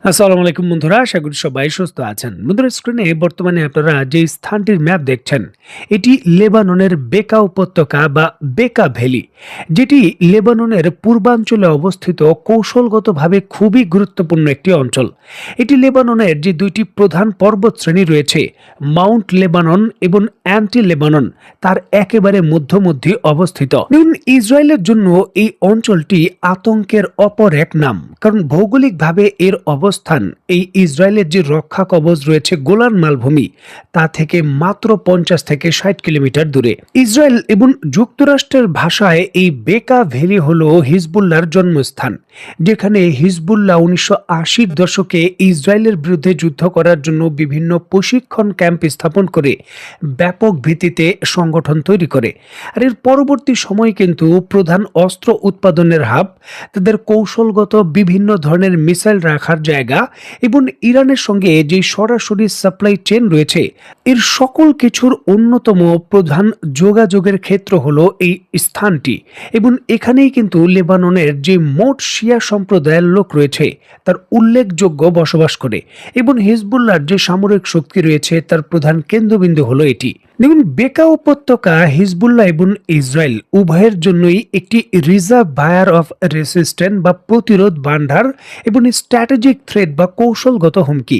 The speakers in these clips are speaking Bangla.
আসসালামু আলাইকুম বন্ধুরা, আশা করি সবাই সুস্থ আছেন। বন্ধুরা, স্ক্রিনে বর্তমানে আপনারা যে স্থানটির ম্যাপ দেখছেন, এটি লেবাননের বেকা উপত্যকা বা বেকা ভ্যালি, যেটি লেবাননের পূর্বাঞ্চলে অবস্থিত কৌশলগতভাবে খুবই গুরুত্বপূর্ণ একটি অঞ্চল। এটি লেবাননের যে দুইটি প্রধান পর্বত শ্রেণী রয়েছে, মাউন্ট লেবানন এবং অ্যান্টি লেবানন, তার একেবারে মধ্যমধ্যে অবস্থিত। দেখুন, ইসরায়েলের জন্য এই অঞ্চলটি আতঙ্কের অপর এক নাম, কারণ ভৌগোলিকভাবে এর অবস্থান এই ইসরায়েলের যে রক্ষা কবচ রয়েছে গোলান মালভূমি, তা থেকে মাত্র 50 থেকে 60 কিলোমিটার দূরে। ইসরায়েল এবং যুক্তরাষ্ট্রের ভাষায় এই বেকা ভ্যালি হলো হিজবুল্লাহর জন্মস্থান, যেখানে হিজবুল্লাহ 1980-র দশকে ইসরায়েলের বিরুদ্ধে যুদ্ধ করার জন্য বিভিন্ন প্রশিক্ষণ ক্যাম্প স্থাপন করে ব্যাপক ভিত্তিতে সংগঠন তৈরি করে। আর এর পরবর্তী সময় কিন্তু প্রধান অস্ত্র উৎপাদনের হাব, তাদের কৌশলগত বিভিন্ন ধরনের মিসাইল রাখার জায়গা এবং ইরানের সঙ্গে যে সরাসরি সাপ্লাই চেন রয়েছে, এর সকল কিছুর অন্যতম প্রধান যোগাযোগের ক্ষেত্র হলো এই স্থানটি। এবং এখানেই কিন্তু লেবাননের যে মোট শিয়া সম্প্রদায়ের লোক রয়েছে, তার উল্লেখযোগ্য বসবাস করে। এবং হিজবুল্লাহর যে সামরিক শক্তি রয়েছে, তার প্রধান কেন্দ্রবিন্দু হলো এটি। দেখুন, বেকা উপত্যকা হিজবুল্লাহ এবং ইসরায়েল উভয়ের জন্যই একটি রিজার্ভ বায়ার অফ রেসিস্ট্যান্ট বা প্রতিরোধ ভান্ডার এবং স্ট্র্যাটেজিক থ্রেট বা কৌশলগত হুমকি।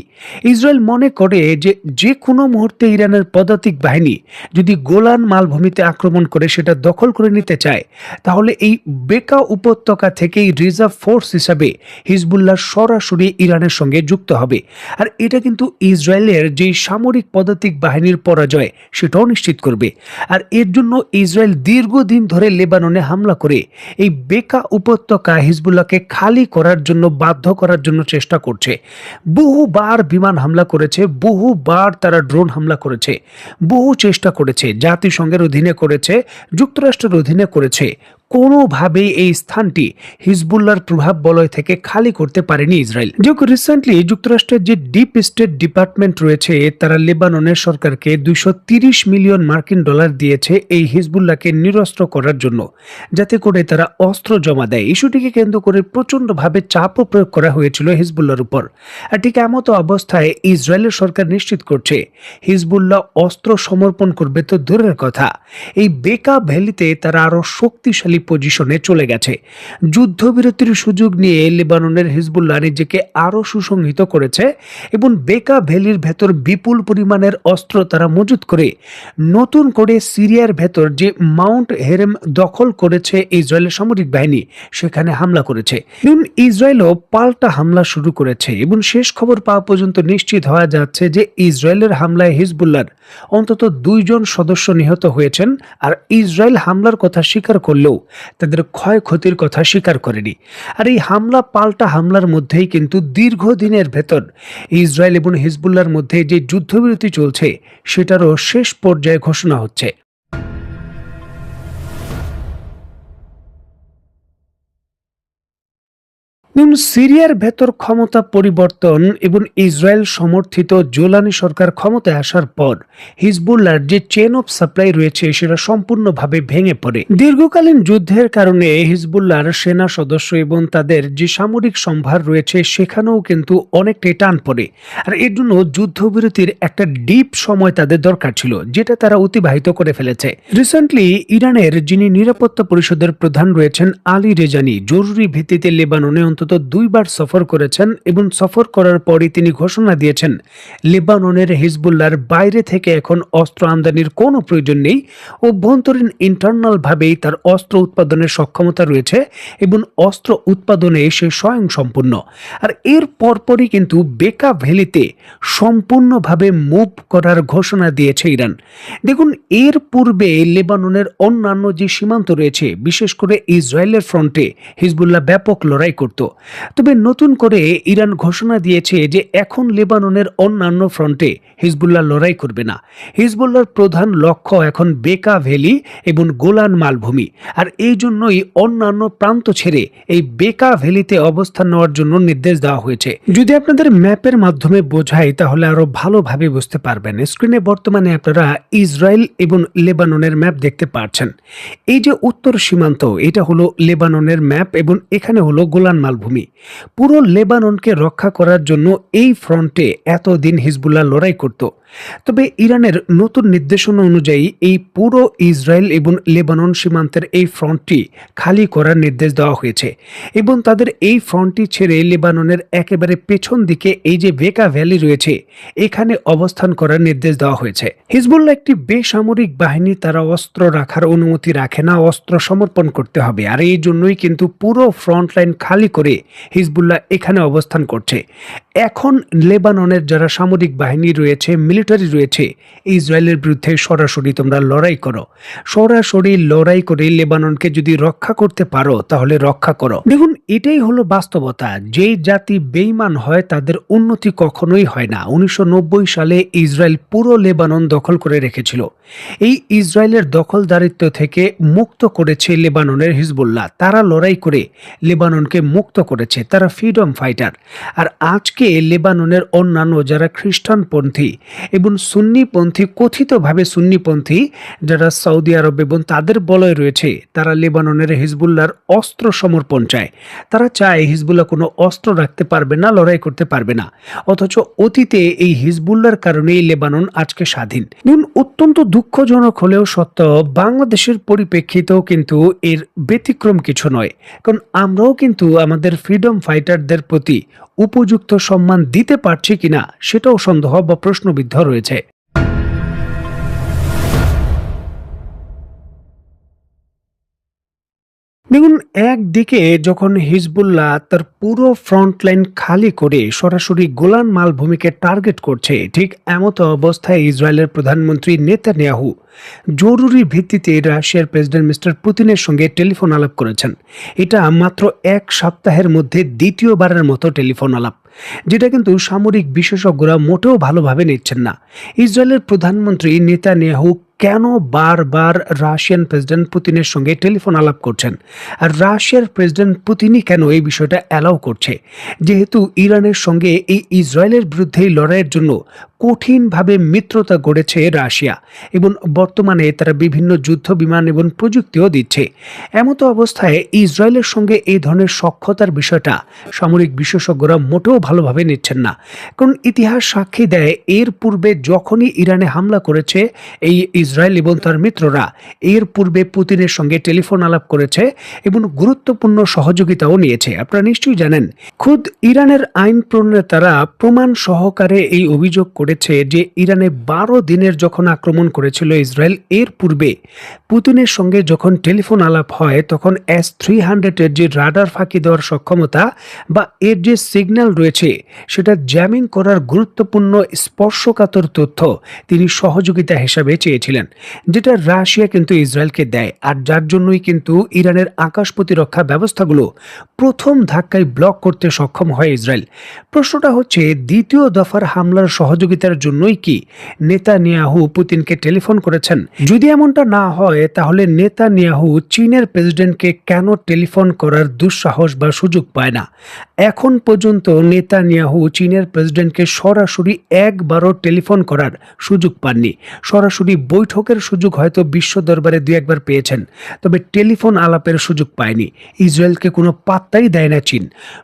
ইসরায়েল মনে করে যে যে কোনো মুহূর্তে ইরানের পদাতিক বাহিনী যদি গোলান মালভূমিতে আক্রমণ করে সেটা দখল করে নিতে চায়, তাহলে এই বেকা উপত্যকা থেকেই রিজার্ভ ফোর্স হিসাবে হিজবুল্লাহ সরাসরি ইরানের সঙ্গে যুক্ত হবে। আর এটা কিন্তু ইসরায়েলের যে সামরিক পদাতিক বাহিনীর পরাজয় সেটাও নিশ্চিত করবে। আর এর জন্য ইসরায়েল দীর্ঘদিন ধরে লেবাননে হামলা করে এই বেকা উপত্যকা হিজবুল্লাহকে খালি করার জন্য বাধ্য করার জন্য চেষ্টা করছে। বহুবার বিমান হামলা করেছে, বহুবার তারা ড্রোন হামলা করেছে, বহু চেষ্টা করেছে, জাতিসংঘের অধীনে করেছে, যুক্তরাষ্ট্রের অধীনে করেছে। কোনোভাবেই এই স্থানটি হিজবুল্লাহর প্রভাব বলয় থেকে খালি করতে পারেনি ইসরায়েল। যেহেতু রিসেন্টলি যুক্তরাষ্ট্রের যে ডিপ স্টেট ডিপার্টমেন্ট রয়েছে, তারা লেবাননের সরকারকে 230 মিলিয়ন মার্কিন ডলার দিয়েছে এই হিজবুল্লাহকে নিরস্ত্র করার জন্য, যাতে করে তারা অস্ত্র জমা দেয়। ইস্যুটিকে কেন্দ্র করে প্রচণ্ডভাবে চাপও প্রয়োগ করা হয়েছিল হিজবুল্লাহর উপর। আর ঠিক এমতো অবস্থায় ইসরায়েলের সরকার নিশ্চিত করছে হিজবুল্লাহ অস্ত্র সমর্পণ করবে তো দূরের কথা, এই বেকা ভ্যালিতে তারা আরো শক্তিশালী পজিশনে চলে গেছে। যুদ্ধবিরতির সুযোগ নিয়ে লেবাননের হিজবুল্লাহ নিজেকে আরো সুসংহিত করেছে এবং বেকা ভ্যালির ভেতর বিপুল পরিমাণের অস্ত্র তারা মজুত করে নতুন করে সিরিয়ার ভেতর যে মাউন্ট হেরেম দখল করেছে ইসরায়েলের সামরিক বাহিনী, সেখানে হামলা করেছে। ইসরায়েলও পাল্টা হামলা শুরু করেছে এবং শেষ খবর পাওয়া পর্যন্ত নিশ্চিত হওয়া যাচ্ছে যে ইসরায়েলের হামলায় হিজবুল্লাহর অন্তত 2 জন সদস্য নিহত হয়েছেন। আর ইসরায়েল হামলার কথা স্বীকার করলেও তাদের ক্ষয়ক্ষতির কথা স্বীকার করেনি। আর এই হামলা পাল্টা হামলার মধ্যেই কিন্তু দীর্ঘদিনের ভেতর ইসরায়েল এবং হিজবুল্লাহর মধ্যে যে যুদ্ধবিরতি চলছে, সেটারও শেষ পর্যায়ে ঘোষণা হচ্ছে। সিরিয়ার ভেতর ক্ষমতা পরিবর্তন এবং ইসরায়েল সমর্থিত জোলানি সরকার ক্ষমতায় আসার পর হিজবুল্লাহর যে চেন অফ সাপ্লাই রয়েছে, সেটা সম্পূর্ণভাবে ভেঙে পড়ে। দীর্ঘকালীন যুদ্ধের কারণে হিজবুল্লাহর সেনা সদস্য এবং তাদের যে সামরিক সম্ভার রয়েছে, সেখানেও কিন্তু অনেকটাই টান পড়ে। আর এর জন্য যুদ্ধবিরতির একটা ডিপ সময় তাদের দরকার ছিল, যেটা তারা অতিবাহিত করে ফেলেছে। রিসেন্টলি ইরানের যিনি নিরাপত্তা পরিষদের প্রধান রয়েছেন আলী রেজানি জরুরি ভিত্তিতে লেবাননে অন্তত 2 বার সফর করেছেন এবং সফর করার পরই তিনি ঘোষণা দিয়েছেন লেবাননের হিজবুল্লাহর বাইরে থেকে এখন অস্ত্র আমদানির কোনো প্রয়োজন নেই। অভ্যন্তরীণ ইন্টারনাল ভাবেই তার অস্ত্র উৎপাদনের সক্ষমতা রয়েছে এবং অস্ত্র উৎপাদনে সে স্বয়ংসম্পূর্ণ। আর এর পরপরই কিন্তু বেকা ভ্যালিতে সম্পূর্ণভাবে মুভ করার ঘোষণা দিয়েছে ইরান। দেখুন, এর পূর্বে লেবাননের অন্যান্য যে সীমান্ত রয়েছে, বিশেষ করে ইসরায়েলের ফ্রন্টে হিজবুল্লাহ ব্যাপক লড়াই করত। তবে নতুন করে ইরান ঘোষণা দিয়েছে যে এখন লেবাননের অন্যান্য ফ্রন্টে হিজবুল্লাহ লড়াই করবে না। হিজবুল্লাহর প্রধান লক্ষ্য এখন বেকা ভ্যালি এবং গোলান মালভূমি। আর এই জন্যই অন্যান্য প্রান্ত ছেড়ে এই বেকা ভ্যালিতে অবস্থান নেওয়ার জন্য নির্দেশ দেওয়া হয়েছে। যদি আপনাদের ম্যাপের মাধ্যমে বোঝাই, তাহলে আরো ভালোভাবে বুঝতে পারবেন। স্ক্রিনে বর্তমানে আপনারা ইসরায়েল এবং লেবাননের ম্যাপ দেখতে পাচ্ছেন। এই যে উত্তর সীমান্ত, এটা হলো লেবাননের ম্যাপ এবং এখানে হলো গোলান মালভূমি। মালভূমি। পুরো লেবাননকে রক্ষা করার জন্য এই ফ্রন্টে এতদিন হিজবুল্লাহ লড়াই করত। তবে ইরানের নতুন নির্দেশনা অনুযায়ী এই পুরো ইসরায়েল এবং লেবানন সীমান্তের এই ফ্রন্টটি খালি করার নির্দেশ দেওয়া হয়েছে এবং তাদের এই ফ্রন্টটি ছেড়ে লেবাননের একেবারে পেছন দিকে এই যে বেকা ভ্যালি রয়েছে এখানে অবস্থান করার নির্দেশ দেওয়া হয়েছে। হিজবুল্লাহ একটি বেসামরিক বাহিনী, তারা অস্ত্র রাখার অনুমতি রাখে না, অস্ত্র সমর্পণ করতে হবে। আর এই জন্যই কিন্তু পুরো ফ্রন্ট লাইন খালি করে হিজবুল্লাহ এখানে অবস্থান করছে। এখন লেবাননের যারা সামরিক বাহিনী রয়েছে, মিলিটারি রয়েছে, ইসরায়েলের বিরুদ্ধে সরাসরি তোমরা লড়াই করো, সরাসরি লড়াই করে লেবাননকে যদি রক্ষা করতে পারো তাহলে রক্ষা করো। দেখুন, এটাই হলো বাস্তবতা। যেই জাতি বেঈমান হয় তাদের উন্নতি কখনোই হয় না। 1990 সালে ইসরায়েল পুরো লেবানন দখল করে রেখেছিল। এই ইসরায়েলের দখলদারিত্ব থেকে মুক্ত করেছে লেবাননের হিজবুল্লাহ। তারা লড়াই করে লেবাননকে মুক্ত করেছে, তারা ফ্রিডম ফাইটার। আর আজকে লেবাননের অন্যান্য যারা খ্রিস্টানপন্থী এবং সুন্নিপন্থী, কথিতভাবে সুন্নিপন্থী যারা সৌদি আরব এবং তাদের বলয় রয়েছে, তারা লেবাননের হিজবুল্লাহর অস্ত্র সমর্পণ চায়। তারা চায় হিজবুল্লাহ কোনো অস্ত্র রাখতে পারবে না, লড়াই করতে পারবে না। অথচ অতীতে এই হিজবুল্লাহর কারণেই লেবানন আজকে স্বাধীন। অত্যন্ত দুঃখজনক হলেও সত্য, বাংলাদেশের পরিপ্রেক্ষিতেও কিন্তু এর ব্যতিক্রম কিছু নয়। কারণ আমরাও কিন্তু আমাদের ফ্রিডম ফাইটারদের প্রতি উপযুক্ত সম্মান দিতে পারছি কিনা সেটাও সন্দেহ বা প্রশ্নবিদ্ধ রয়েছে। দেখুন, একদিকে যখন হিজবুল্লাহ তার পুরো ফ্রন্ট লাইন খালি করে সরাসরি গোলান মালভূমিকে টার্গেট করছে, ঠিক এমত অবস্থায় ইসরায়েলের প্রধানমন্ত্রী নেতানিয়াহু জরুরি ভিত্তিতে রাশিয়ার প্রেসিডেন্ট মিস্টার পুতিনের সঙ্গে টেলিফোন আলাপ করেছেন। এটা মাত্র এক সপ্তাহের মধ্যে দ্বিতীয়বারের মতো টেলিফোন আলাপ, যেটা কিন্তু সামরিক বিশেষজ্ঞরা মোটেও ভালোভাবে নিচ্ছেন না। ইসরায়েলের প্রধানমন্ত্রী নেতানিয়াহু কেন বারবার রাশিয়ান প্রেসিডেন্ট পুতিনের সঙ্গে টেলিফোন আলাপ করছেন, আর রাশিয়ার প্রেসিডেন্ট পুতিনই কেন এই বিষয়টা অ্যালাউ করছে? যেহেতু ইরানের সঙ্গে এই ইসরায়েলের বিরুদ্ধে লড়াইয়ের জন্য কঠিনভাবে মিত্রতা গড়েছে রাশিয়া এবং বর্তমানে তারা বিভিন্ন যুদ্ধ বিমান এবং প্রযুক্তিও দিচ্ছে। এমত অবস্থায় ইসরায়েলের সঙ্গে এই ধরনের সখ্যতার বিষয়টা সামরিক বিশেষজ্ঞরা মোটেও ভালোভাবে নিচ্ছেন না। কারণ ইতিহাস সাক্ষী দেয়, এর পূর্বে যখনই ইরানে হামলা করেছে এই ইসরায়েল এবং তার মিত্ররা, এর পূর্বে পুতিনের সঙ্গে টেলিফোন আলাপ করেছে এবং গুরুত্বপূর্ণ সহযোগিতাও নিয়েছে। আপনারা নিশ্চয়ই জানেন, খুদ ইরানের আইন প্রণেতারা প্রমাণ সহকারে এই অভিযোগ করেছে যে ইরানে 12 দিনের যখন আক্রমণ করেছিল ইসরায়েল, এর পূর্বে পুতিনের সঙ্গে যখন টেলিফোন আলাপ হয় তখন S-300 এর যে রাডার ফাঁকি দেওয়ার সক্ষমতা বা এর যে সিগন্যাল রয়েছে সেটা জ্যামিং করার গুরুত্বপূর্ণ স্পর্শকাতর তথ্য তিনি সহযোগিতা হিসাবে চেয়েছিলেন, যেটা রাশিয়া কিন্তু ইসরায়েলকে দেয়। আর যার জন্যই কিন্তু ইরানের আকাশ প্রতিরক্ষা ব্যবস্থাগুলো প্রথম ধাক্কায় ব্লক করতে সক্ষম হয় ইসরায়েল। প্রশ্নটা হচ্ছে, দ্বিতীয় দফার হামলার সহযোগিতার জন্যই কি নেতানিয়াহু পুতিনকে টেলিফোন করেছেন? যদি এমনটা না হয় তাহলে নেতানিয়াহু চীনের প্রেসিডেন্টকে কেন টেলিফোন করার দুঃসাহস বা সুযোগ পায় না? এখন পর্যন্ত নেতানিয়াহু চীনের প্রেসিডেন্টকে সরাসরি একবারও টেলিফোন করার সুযোগ পাননি। সরাসরি বৈঠকের সুযোগ হয়তো বিশ্ব দরবারে 2-1 বার পেয়েছেন, তবে টেলিফোন আলাপের সুযোগ পায়নি। ইসরায়েলকে কোনো পাত্তাই দেয় না চীন।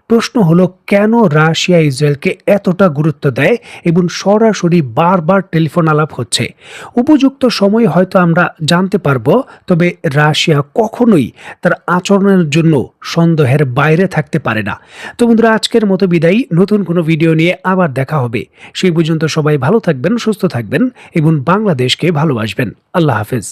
প্রশ্ন হলো, কেন রাশিয়া ইসরায়েলকে এতটা গুরুত্ব দেয় এবং সরাসরি বারবার টেলিফোন আলাপ হচ্ছে? উপযুক্ত সময় হয়তো আমরা জানতে পারবো, তবে রাশিয়া কখনোই তার আচরণের জন্য সন্দেহের বাইরে থাকতে পারে না। তো বন্ধুরা, আজকের মতো বিদায়। নতুন কোনো ভিডিও নিয়ে আবার দেখা হবে। সেই পর্যন্ত সবাই ভালো থাকবেন, সুস্থ থাকবেন এবং বাংলাদেশকে ভালোবাসবেন। আল্লাহ হাফেজ।